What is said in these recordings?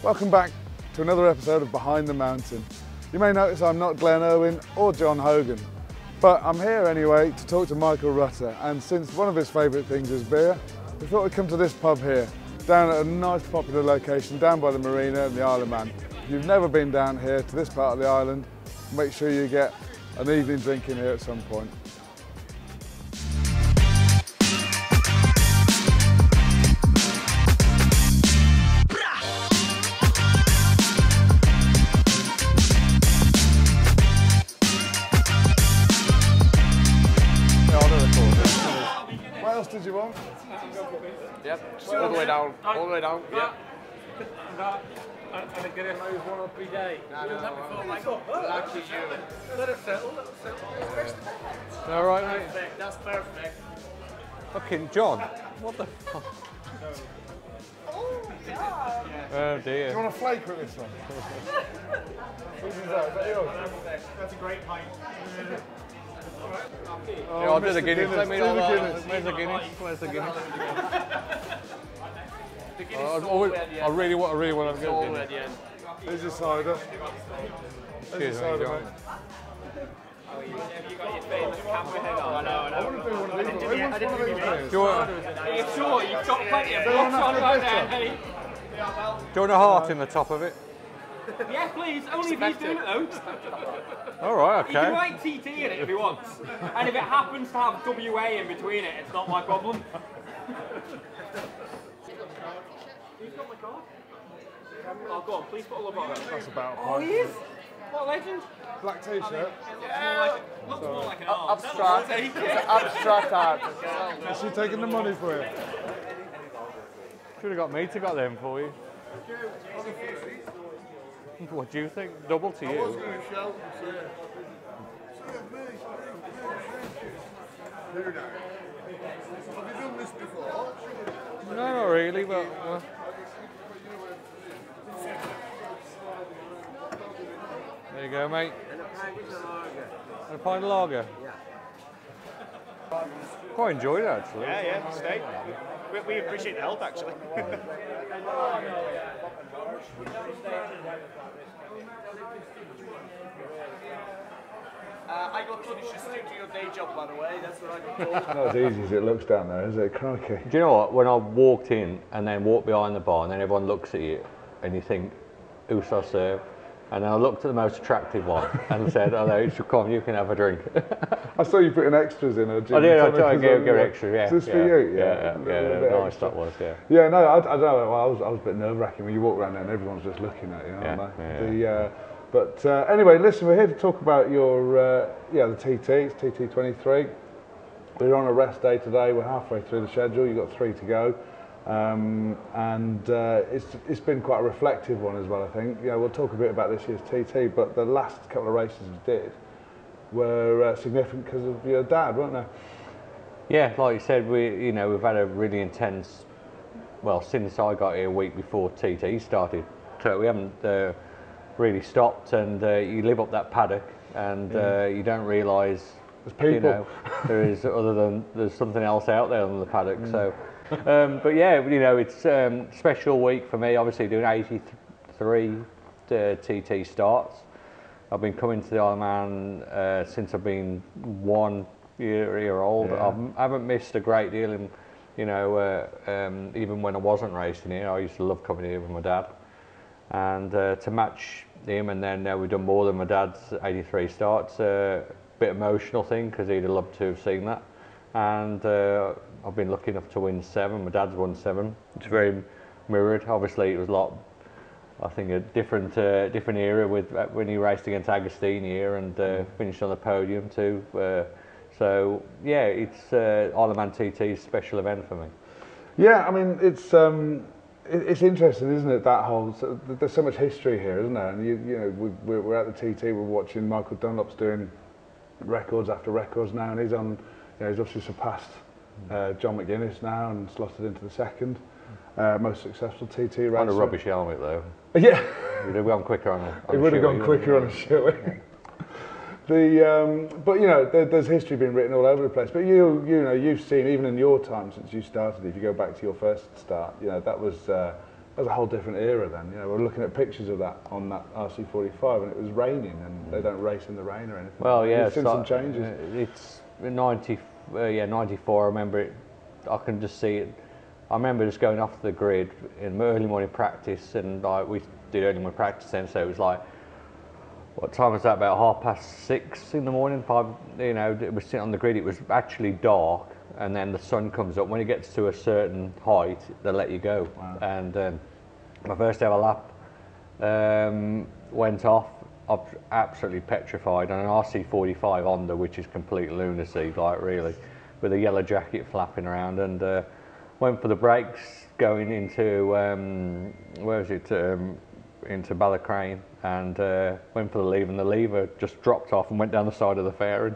Welcome back to another episode of Behind the Mountain. You may notice I'm not Glenn Irwin or John Hogan, but I'm here anyway to talk to Michael Rutter, and since one of his favourite things is beer, we thought we'd come to this pub here, down at a nice popular location down by the marina and the Isle of Man. If you've never been down here to this part of the island, make sure you get an evening drink in here at some point. What else did you want? Yep, just all the way down, all the way down, yep. And get it move one up every day. No, actually you. Let it settle, let it settle. All right, mate. Perfect, that's perfect. Fucking John, what the fuck? Oh, God. Oh Do dear. you want a flake with this one? Which is that? Is that yours? That's a great pint. Oh, Yeah, I'll do the Mr. Guinness. Let me do know the that. Guinness. Where's the Guinness? Where's the Guinness? The Guinness I is all always- red, yeah. I really want to It's go all Guinness. red, yeah. Here's your cider. There's Cheers, your mate, cider, John. mate. Have you got your famous camera head on? I want to do one of these. Who wants one of these beers? Do you want, Are you sure? You've got plenty of Don't blocks have on to right bitter. there, hey? do you want a heart in the top of it? Yeah, please. Only if he's doing it though. All right, He can okay. write TT in it if he wants. And if it happens to have WA in between it, it's not my problem. Who's got my card? Oh, go on, please put a love on it. That's about a Oh, pint. he is? What a legend. Black t-shirt. Looks more like an arm. Abstract. Take It's it. an abstract art. Is she taking the money for you? Should have got me to got them for you. What do you think? Double to you. No, not really, but. There you go, mate. And a pint of lager. Quite enjoyed it, actually. Yeah, stay. We appreciate the help, actually. I got told you should stick to your day job, by the way. That's what I got told. Not as easy as it looks down there, is it? Crikey. Do you know what? When I walked in and then walked behind the bar, and then everyone looks at you and you think, who shall I serve? And then I looked at the most attractive one and said, oh no, come, you can have a drink. I saw you putting extras in her. I did, I tried to give extra, yeah. Is this for you? Yeah, A little bit nice extra. that was, yeah. Yeah, no, I don't know. I was a bit nerve-wracking when you walk around there and everyone's just looking at you, aren't they? Yeah. But anyway, listen, we're here to talk about your, the TT, it's TT23. We're on a rest day today, we're halfway through the schedule, you've got 3 to go. It's been quite a reflective one as well, I think. You know, we'll talk a bit about this year's TT, but the last couple of races we did were significant because of your dad, weren't they? Yeah, like you said, we've had a really intense, well, since I got here a week before TT started, so we haven't really stopped, and you live up that paddock and you don't realise There's people. there's something else out there on the paddock. So, but yeah, it's a special week for me. Obviously, doing 83 TT starts. I've been coming to the Isle of Man since I've been 1 year old. Yeah. I haven't missed a great deal, and even when I wasn't racing here, I used to love coming here with my dad. And to match him, and then we've done more than my dad's 83 starts. Bit emotional thing because he'd have loved to have seen that, and I've been lucky enough to win 7. My dad's won 7. It's very mirrored. Obviously, it was a lot. I think a different era with when he raced against Agostini here and finished on the podium too. So yeah, it's Isle of Man TT's special event for me. Yeah, I mean it's interesting, isn't it? That whole there's so much history here, isn't there? And we're at the TT. We're watching Michael Dunlop's doing records after records now, and he's on. He's obviously surpassed John McGuinness now and slotted into the second most successful TT racer. On a rubbish helmet though. Yeah, He'd have gone quicker on a. it would have gone quicker on a Shoei. But there's history being written all over the place. But you've seen, even in your time since you started, if you go back to your first start, that was that was a whole different era then. You know, we're looking at pictures of that on that RC45, and it was raining, and they don't race in the rain or anything. Well, yeah, you've seen some changes. It's 94. I remember it. I can just see it. I remember just going off the grid in early morning practice, and like we did early morning practice then, so it was like, what time was that? About 6:30 in the morning. 5. You know, it was sitting on the grid. It was actually dark, and then the sun comes up. When it gets to a certain height, they let you go. Wow. And my first ever lap went off. I'm absolutely petrified on an RC45 Honda, which is complete lunacy, like really, with a yellow jacket flapping around, and went for the brakes going into where was it? Into Batham, and went for the lever, and the lever just dropped off and went down the side of the fairing.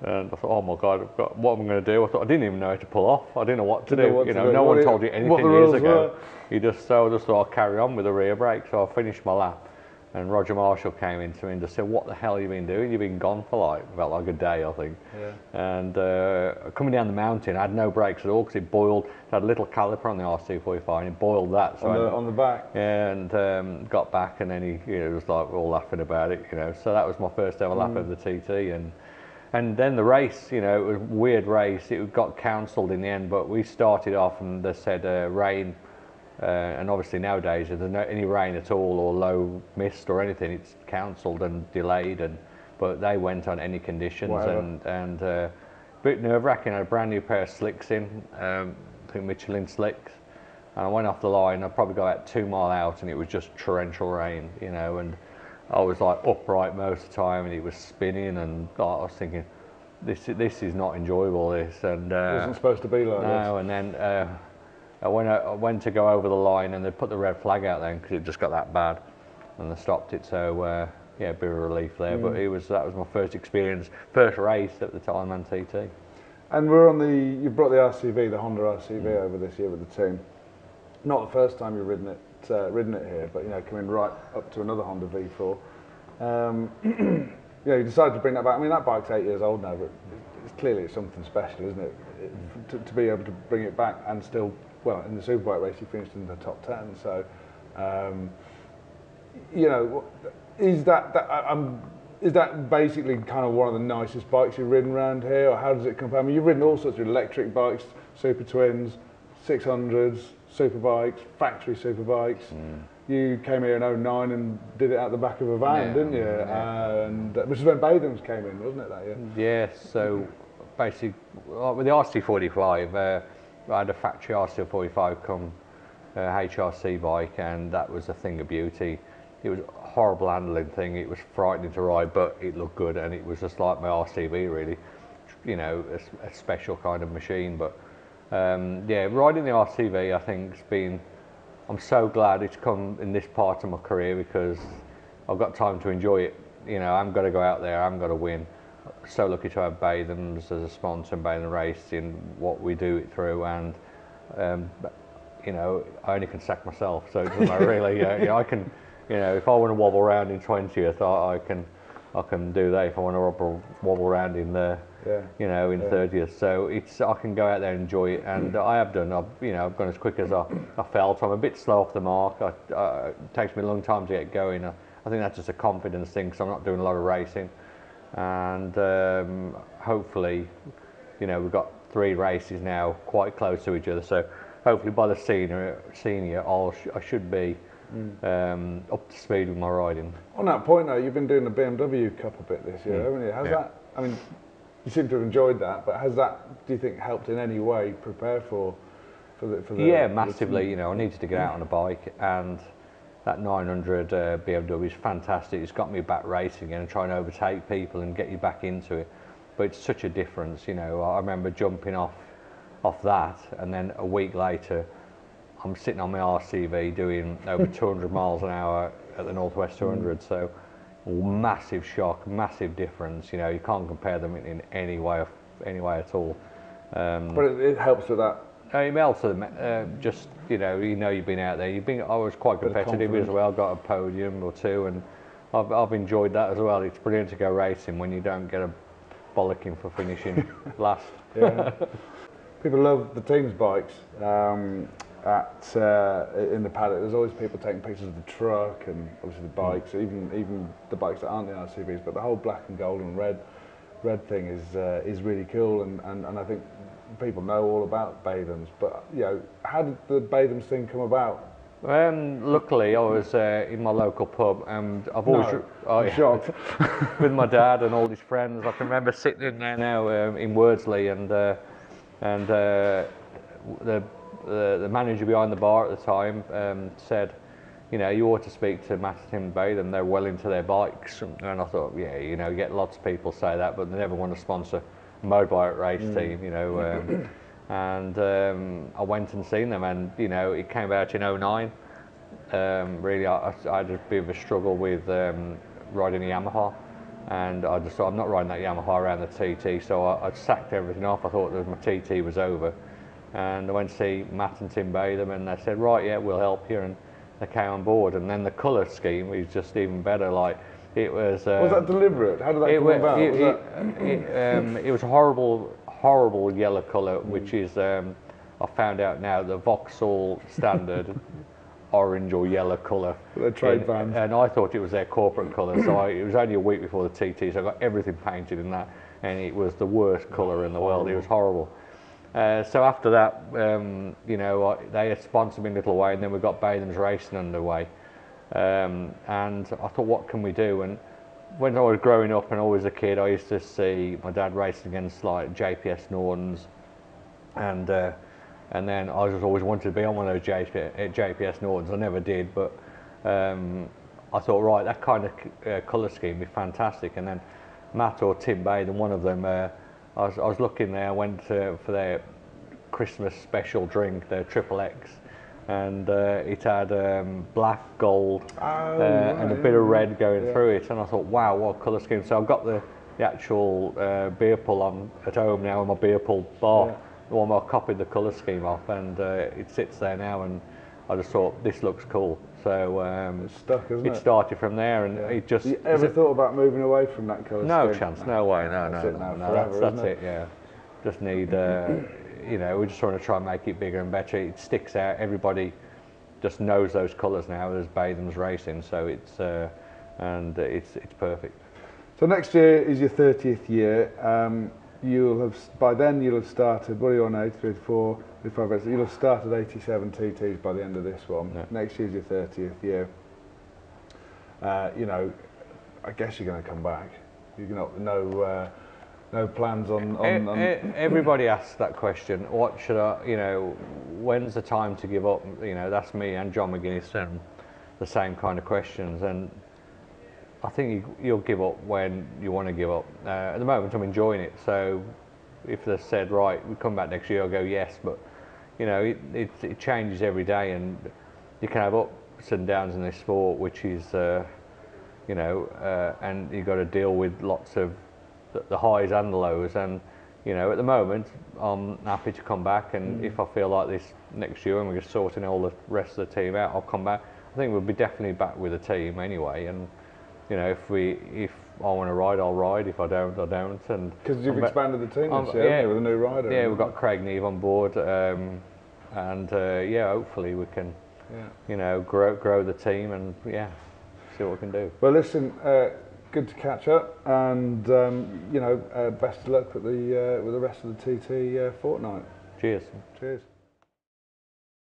And I thought, oh my God, what am I going to do? I thought, I didn't even know how to pull off. I didn't know what to do. You know, no one told you anything years ago. I just thought I'll carry on with the rear brake. So I finished my lap, and Roger Marshall came in to me and just said, what the hell have you been doing? You've been gone for about like a day, I think. Yeah. And coming down the mountain, I had no brakes at all because it boiled. It had a little caliper on the RC45, and it boiled that. So on the back. Yeah, and got back, and then he, was like all laughing about it, So that was my first ever lap of the TT, and then the race, it was a weird race. It got cancelled in the end, but we started off and they said rain, and obviously nowadays if there's any rain at all or low mist or anything, it's cancelled and delayed. But they went on any conditions. Whatever. and a bit nerve-wracking. I had a brand new pair of slicks in, I think Michelin slicks, and I went off the line. I probably got about 2 miles out, and it was just torrential rain, and I was like upright most of the time, and it was spinning, and I was thinking, this is not enjoyable. This, and it wasn't supposed to be like this. No, and then I went to go over the line, and they put the red flag out then because it just got that bad, and they stopped it. So yeah, a bit of a relief there. But that was my first experience, first race at the time on TT. And you brought the RCV, the Honda RCV, over this year with the team. Not the first time you've ridden it here, but coming right up to another Honda V4. You decided to bring that back. I mean, that bike's 8 years old now, but it's something special, isn't it? To be able to bring it back and still, well, in the Superbike race, you finished in the top 10. So, is that basically kind of one of the nicest bikes you've ridden around here, or how does it compare? I mean, you've ridden all sorts of electric bikes, Super Twins, 600s, Superbikes, factory Superbikes. You came here in 09 and did it out the back of a van, didn't you? Yeah. Which is when Batham's came in, wasn't it, that year? Yes, so basically, with the RC45, I had a factory RC45 come HRC bike, and that was a thing of beauty. It was a horrible handling thing, it was frightening to ride, but it looked good, and it was just like my RCV really, a special kind of machine. But yeah, riding the RCV, I think I'm so glad it's come in this part of my career, because I've got time to enjoy it. I'm going to go out there, I'm going to win. So lucky to have Batham's as a sponsor and Batham Racing, what we do it through, and I only can sack myself, so it doesn't matter really. I can, if I want to wobble around in 20th, I can do that. If I want to wobble around in the, in 30th, so I can go out there and enjoy it, and I have done. I've gone as quick as I felt. I'm a bit slow off the mark. It takes me a long time to get going. I think that's just a confidence thing, because I'm not doing a lot of racing, and hopefully, we've got 3 races now quite close to each other. So hopefully by the senior, I should be up to speed with my riding. On that point though, you've been doing the BMW Cup a bit this year, haven't you? How's that? I mean, you seem to have enjoyed that, but has that, do you think, helped in any way prepare for the Yeah, massively. I needed to get out on a bike, and that 900 BMW is fantastic. It's got me back racing again and trying to overtake people and get you back into it. But it's such a difference, I remember jumping off that, and then a week later, I'm sitting on my RCV doing over 200 miles an hour at the Northwest 200. So massive shock, massive difference. You can't compare them in any way at all. But it helps with that. It helps with them. Just you've been out there. I was quite competitive as well. Got a podium or 2, and I've enjoyed that as well. It's brilliant to go racing when you don't get a bollocking for finishing last. Yeah. People love the team's bikes. in the paddock, there's always people taking pictures of the truck and obviously the bikes, even the bikes that aren't the RCVs, but the whole black and gold and red thing is really cool, and I think people know all about Bathams. But you know, how did the Bathams thing come about? Luckily, I was in my local pub, and I've always I'm shocked. with my dad and all his friends. I can remember sitting in there now in Wordsley, and the manager behind the bar at the time said, you know, you ought to speak to Matt and Tim Batham. They're well into their bikes, and I thought, yeah, you know, you get lots of people say that, but they never want to sponsor a motorbike race team, you know. And I went and seen them, and you know, it came out in '09. Really, I had a bit of a struggle with riding a Yamaha, and I just thought, I'm not riding that Yamaha around the TT, so I sacked everything off. I thought that my TT was over, and I went to see Matt and Tim Batham, and they said, right, yeah, we'll help you, and they came on board. And then the colour scheme is just even better. Like, it was. Was that deliberate? How did that come about? It was a horrible yellow colour, which is, I found out now, the Vauxhall standard orange or yellow colour. They're trade vans. And I thought it was their corporate colour, so it was only a week before the TT, so I got everything painted in that, and it was the worst colour in the world. It was horrible. So after that, you know, they had sponsored me a little way, and then we got Batham's racing underway. And I thought, what can we do? And when I was growing up and always a kid, I used to see my dad racing against like JPS Nortons, and then I just always wanted to be on one of those JPS Nortons. I never did, but I thought, right, that kind of colour scheme would be fantastic. And then Matt or Tim Batham, one of them, I was looking there, I went for their Christmas special drink, their Triple X, and it had black, gold, and a bit of red going through it, and I thought, wow, what colour scheme. So I've got the actual beer pull on at home now, on my beer pull bar, the one where I copied the colour scheme off, and it sits there now, and I just thought, this looks cool. So it's stuck, isn't it? It started from there, and it just... You ever thought about moving away from that colour scheme? No chance, no way, no, that's it. it, yeah. Just need, you know, we just want to try and make it bigger and better. It sticks out, everybody just knows those colours now. There's Batham's racing, so it's perfect. So next year is your 30th year. By then you'll have started, what are you on now, 83, 84, 85, you'll have started 87 TTs by the end of this one. Yeah. Next year's your 30th year. You know, I guess you're going to come back. You're not, no plans on... Everybody asks that question. What should I, you know, when's the time to give up? You know, that's me and John McGuinness, and the same kind of questions. And I think you'll give up when you want to give up. At the moment, I'm enjoying it. So if they said, right, we come back next year, I'll go yes. But you know, it changes every day, and you can have ups and downs in this sport, which is, you know, and you've got to deal with lots of the highs and the lows. And you know, at the moment, I'm happy to come back, and if I feel like this next year and we're just sorting all the rest of the team out, I'll come back. I think we'll be definitely back with the team anyway, and you know, if I want to ride, I'll ride. If I don't, I don't. And because you've expanded the team this year, with a new rider. Yeah, we've got Craig Neve on board, and yeah, hopefully we can, you know, grow the team, and yeah, see what we can do. Well, listen, good to catch up, and you know, best of luck with the rest of the TT fortnight. Cheers. Cheers.